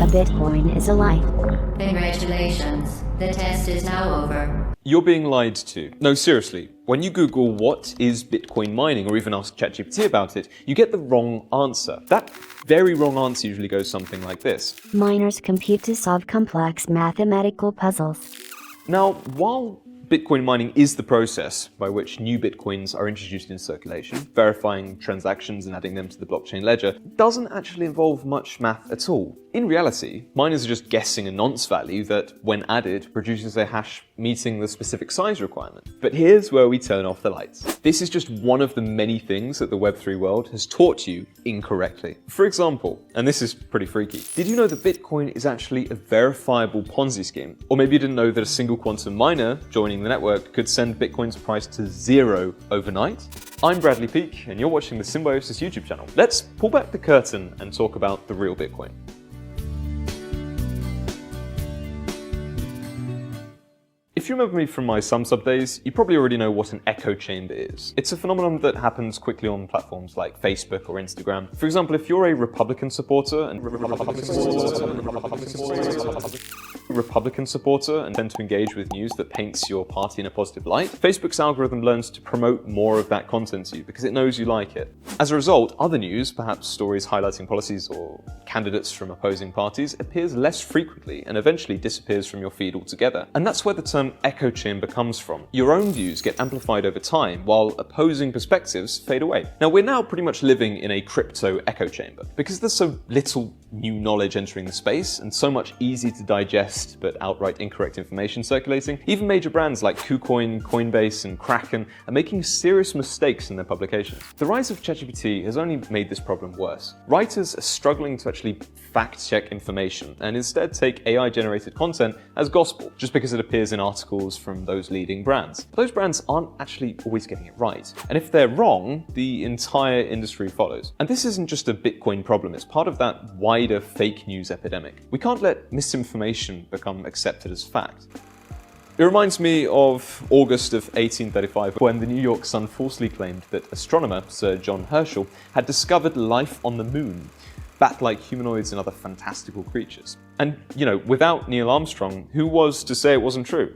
a Bitcoin is a lie. Congratulations, the test is now over. You're being lied to. No, seriously. When you Google what is Bitcoin mining or even ask ChatGPT about it, you get the wrong answer. That very wrong answer usually goes something like this. Miners compute to solve complex mathematical puzzles. Now, while Bitcoin mining is the process by which new Bitcoins are introduced in circulation, verifying transactions and adding them to the blockchain ledger, it doesn't actually involve much math at all. In reality, miners are just guessing a nonce value that, when added, produces a hash meeting the specific size requirement. But here's where we turn off the lights. This is just one of the many things that the Web3 world has taught you incorrectly. For example, and this is pretty freaky, did you know that Bitcoin is actually a verifiable Ponzi scheme? Or maybe you didn't know that a single quantum miner joining the network could send Bitcoin's price to zero overnight? I'm Bradley Peak, and you're watching the Symbiosis YouTube channel. Let's pull back the curtain and talk about the real Bitcoin. If you remember me from my SumSub days, you probably already know what an echo chamber is. It's a phenomenon that happens quickly on platforms like Facebook or Instagram. For example, if you're a Republican supporter and tend to engage with news that paints your party in a positive light, Facebook's algorithm learns to promote more of that content to you because it knows you like it. As a result, other news, perhaps stories highlighting policies or candidates from opposing parties, appears less frequently and eventually disappears from your feed altogether. And that's where the term echo chamber comes from. Your own views get amplified over time while opposing perspectives fade away. Now, we're now pretty much living in a crypto echo chamber. Because there's so little new knowledge entering the space and so much easy to digest but outright incorrect information circulating, even major brands like KuCoin, Coinbase and Kraken are making serious mistakes in their publications. The rise of ChatGPT has only made this problem worse. Writers are struggling to actually fact-check information and instead take AI-generated content as gospel just because it appears in articles from those leading brands. But those brands aren't actually always getting it right. And if they're wrong, the entire industry follows. And this isn't just a Bitcoin problem, it's part of that wider fake news epidemic. We can't let misinformation become accepted as fact. It reminds me of August of 1835 when the New York Sun falsely claimed that astronomer Sir John Herschel had discovered life on the moon, bat-like humanoids and other fantastical creatures. And, you know, without Neil Armstrong, who was to say it wasn't true?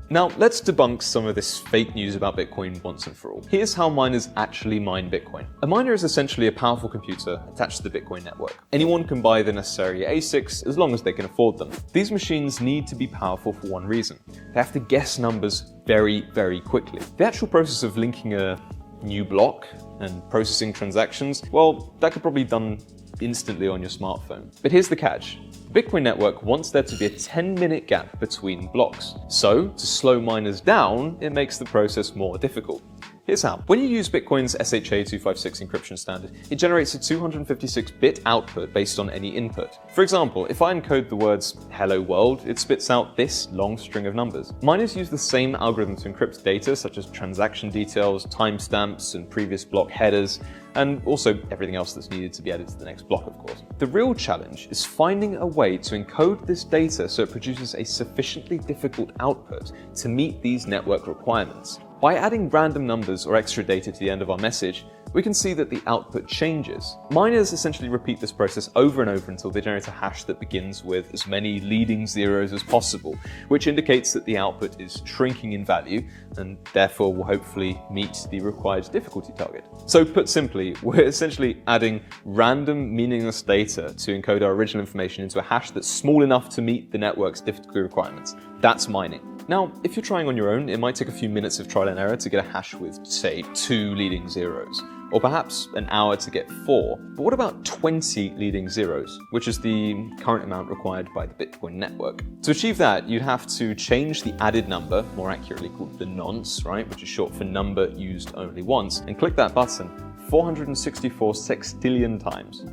Now, let's debunk some of this fake news about Bitcoin once and for all. Here's how miners actually mine Bitcoin. A miner is essentially a powerful computer attached to the Bitcoin network. Anyone can buy the necessary ASICs as long as they can afford them. These machines need to be powerful for one reason. They have to guess numbers very, very quickly. The actual process of linking a new block and processing transactions, well, that could probably be done instantly on your smartphone. But here's the catch. The Bitcoin network wants there to be a 10-minute gap between blocks. So, to slow miners down, it makes the process more difficult. Here's how. When you use Bitcoin's SHA-256 encryption standard, it generates a 256-bit output based on any input. For example, if I encode the words "Hello World," it spits out this long string of numbers. Miners use the same algorithm to encrypt data such as transaction details, timestamps, and previous block headers, and also everything else that's needed to be added to the next block, of course. The real challenge is finding a way to encode this data so it produces a sufficiently difficult output to meet these network requirements. By adding random numbers or extra data to the end of our message, we can see that the output changes. Miners essentially repeat this process over and over until they generate a hash that begins with as many leading zeros as possible, which indicates that the output is shrinking in value and therefore will hopefully meet the required difficulty target. So put simply, we're essentially adding random meaningless data to encode our original information into a hash that's small enough to meet the network's difficulty requirements. That's mining. Now, if you're trying on your own, it might take a few minutes of trial and error to get a hash with, say, 2 leading zeros, or perhaps an hour to get 4. But what about 20 leading zeros, which is the current amount required by the Bitcoin network? To achieve that, you'd have to change the added number, more accurately called the nonce, right, which is short for number used only once, and click that button 464 sextillion times.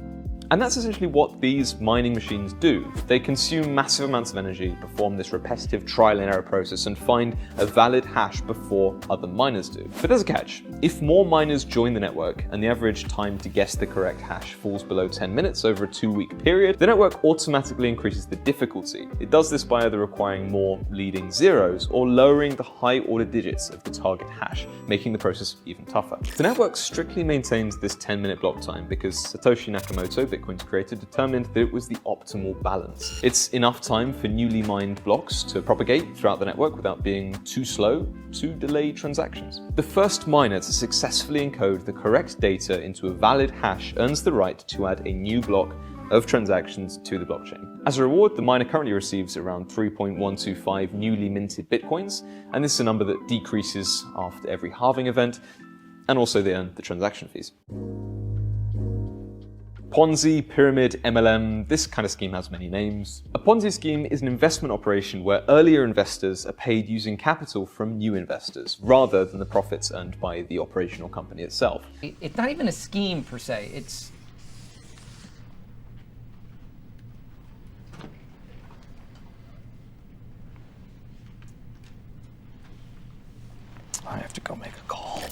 And that's essentially what these mining machines do. They consume massive amounts of energy, perform this repetitive trial and error process, and find a valid hash before other miners do. But there's a catch. If more miners join the network and the average time to guess the correct hash falls below 10 minutes over a 2-week period, the network automatically increases the difficulty. It does this by either requiring more leading zeros or lowering the high order digits of the target hash, making the process even tougher. The network strictly maintains this 10-minute block time because Satoshi Nakamoto, Bitcoin's creator, determined that it was the optimal balance. It's enough time for newly mined blocks to propagate throughout the network without being too slow to delay transactions. The first miner to successfully encode the correct data into a valid hash earns the right to add a new block of transactions to the blockchain. As a reward, the miner currently receives around 3.125 newly minted Bitcoins, and this is a number that decreases after every halving event, and also they earn the transaction fees. Ponzi, pyramid, MLM, this kind of scheme has many names. A Ponzi scheme is an investment operation where earlier investors are paid using capital from new investors, rather than the profits earned by the operational company itself. It's not even a scheme per se, it's... I have to go make a call.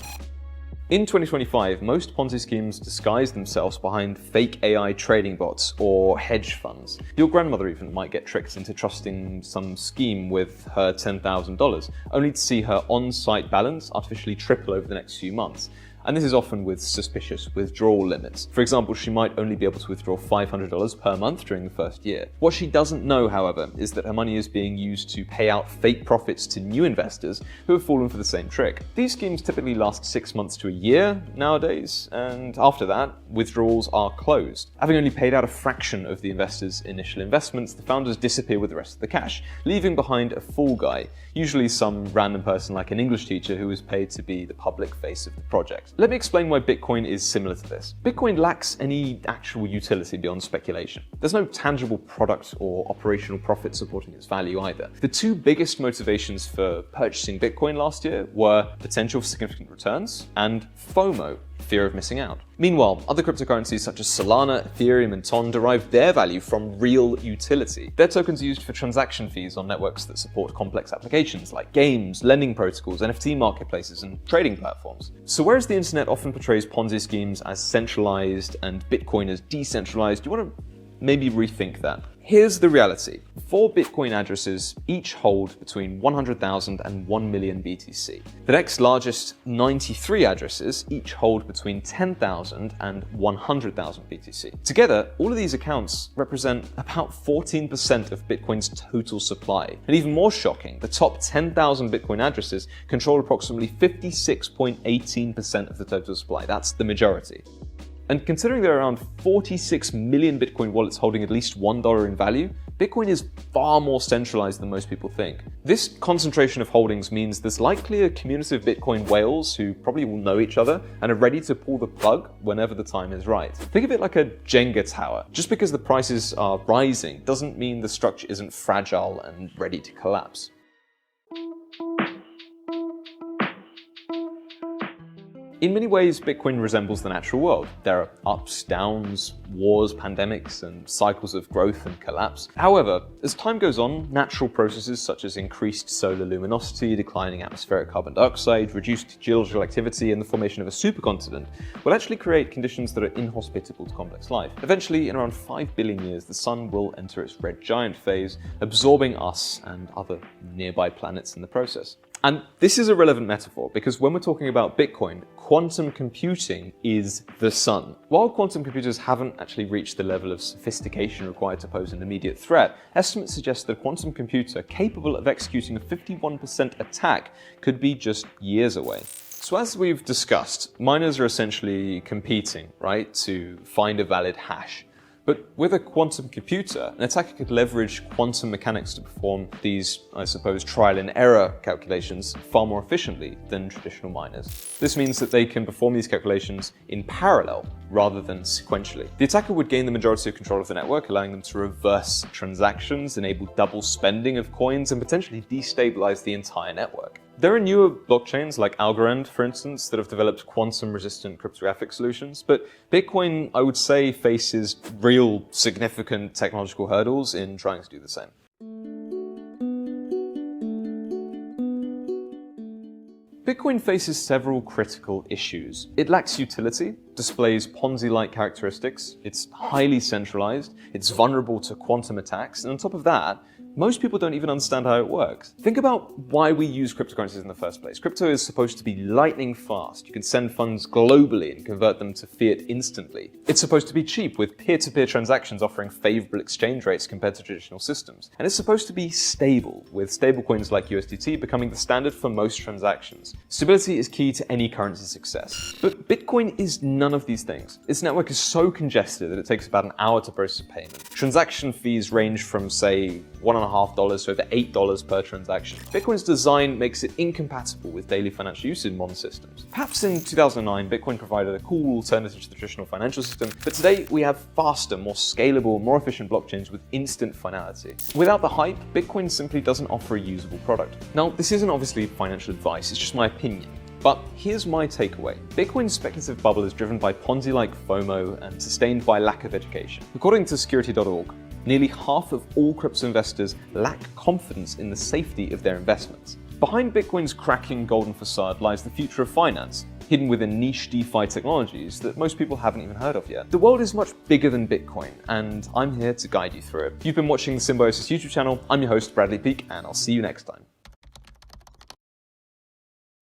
In 2025, most Ponzi schemes disguise themselves behind fake AI trading bots or hedge funds. Your grandmother even might get tricked into trusting some scheme with her $10,000, only to see her on-site balance artificially triple over the next few months. And this is often with suspicious withdrawal limits. For example, she might only be able to withdraw $500 per month during the first year. What she doesn't know, however, is that her money is being used to pay out fake profits to new investors who have fallen for the same trick. These schemes typically last 6 months to a year nowadays, and after that, withdrawals are closed. Having only paid out a fraction of the investor's initial investments, the founders disappear with the rest of the cash, leaving behind a fall guy, usually some random person like an English teacher who is paid to be the public face of the project. Let me explain why Bitcoin is similar to this. Bitcoin lacks any actual utility beyond speculation. There's no tangible product or operational profit supporting its value either. The two biggest motivations for purchasing Bitcoin last year were potential for significant returns and FOMO, fear of missing out. Meanwhile, other cryptocurrencies such as Solana, Ethereum, and TON derive their value from real utility. Their tokens are used for transaction fees on networks that support complex applications like games, lending protocols, NFT marketplaces, and trading platforms. So whereas the internet often portrays Ponzi schemes as centralized and Bitcoin as decentralized, you want to maybe rethink that. Here's the reality. 4 Bitcoin addresses each hold between 100,000 and 1 million BTC. The next largest 93 addresses each hold between 10,000 and 100,000 BTC. Together, all of these accounts represent about 14% of Bitcoin's total supply. And even more shocking, the top 10,000 Bitcoin addresses control approximately 56.18% of the total supply. That's the majority. And considering there are around 46 million Bitcoin wallets holding at least $1 in value, Bitcoin is far more centralized than most people think. This concentration of holdings means there's likely a community of Bitcoin whales who probably will know each other and are ready to pull the plug whenever the time is right. Think of it like a Jenga tower. Just because the prices are rising doesn't mean the structure isn't fragile and ready to collapse. In many ways, Bitcoin resembles the natural world. There are ups, downs, wars, pandemics, and cycles of growth and collapse. However, as time goes on, natural processes such as increased solar luminosity, declining atmospheric carbon dioxide, reduced geological activity, and the formation of a supercontinent will actually create conditions that are inhospitable to complex life. Eventually, in around 5 billion years, the sun will enter its red giant phase, absorbing us and other nearby planets in the process. And this is a relevant metaphor because when we're talking about Bitcoin, quantum computing is the sun. While quantum computers haven't actually reached the level of sophistication required to pose an immediate threat, estimates suggest that a quantum computer capable of executing a 51% attack could be just years away. So as we've discussed, miners are essentially competing, right, to find a valid hash. But with a quantum computer, an attacker could leverage quantum mechanics to perform these, I suppose, trial and error calculations far more efficiently than traditional miners. This means that they can perform these calculations in parallel rather than sequentially. The attacker would gain the majority of control of the network, allowing them to reverse transactions, enable double spending of coins, and potentially destabilize the entire network. There are newer blockchains like Algorand, for instance, that have developed quantum-resistant cryptographic solutions, but Bitcoin, I would say, faces real significant technological hurdles in trying to do the same. Bitcoin faces several critical issues. It lacks utility, displays Ponzi-like characteristics, it's highly centralized, it's vulnerable to quantum attacks, and on top of that, most people don't even understand how it works. Think about why we use cryptocurrencies in the first place. Crypto is supposed to be lightning fast. You can send funds globally and convert them to fiat instantly. It's supposed to be cheap, with peer-to-peer transactions offering favorable exchange rates compared to traditional systems. And it's supposed to be stable, with stablecoins like USDT becoming the standard for most transactions. Stability is key to any currency success. But Bitcoin is none of these things. Its network is so congested that it takes about an hour to process a payment. Transaction fees range from, say, $1.50 to over $8 per transaction. Bitcoin's design makes it incompatible with daily financial use in modern systems. Perhaps in 2009, Bitcoin provided a cool alternative to the traditional financial system, but today we have faster, more scalable, more efficient blockchains with instant finality. Without the hype, Bitcoin simply doesn't offer a usable product. Now, this isn't obviously financial advice, it's just my opinion. But here's my takeaway. Bitcoin's speculative bubble is driven by Ponzi-like FOMO and sustained by lack of education. According to security.org, nearly half of all crypto investors lack confidence in the safety of their investments. Behind Bitcoin's cracking golden facade lies the future of finance, hidden within niche DeFi technologies that most people haven't even heard of yet. The world is much bigger than Bitcoin, and I'm here to guide you through it. You've been watching the Symbiosis YouTube channel. I'm your host, Bradley Peak, and I'll see you next time.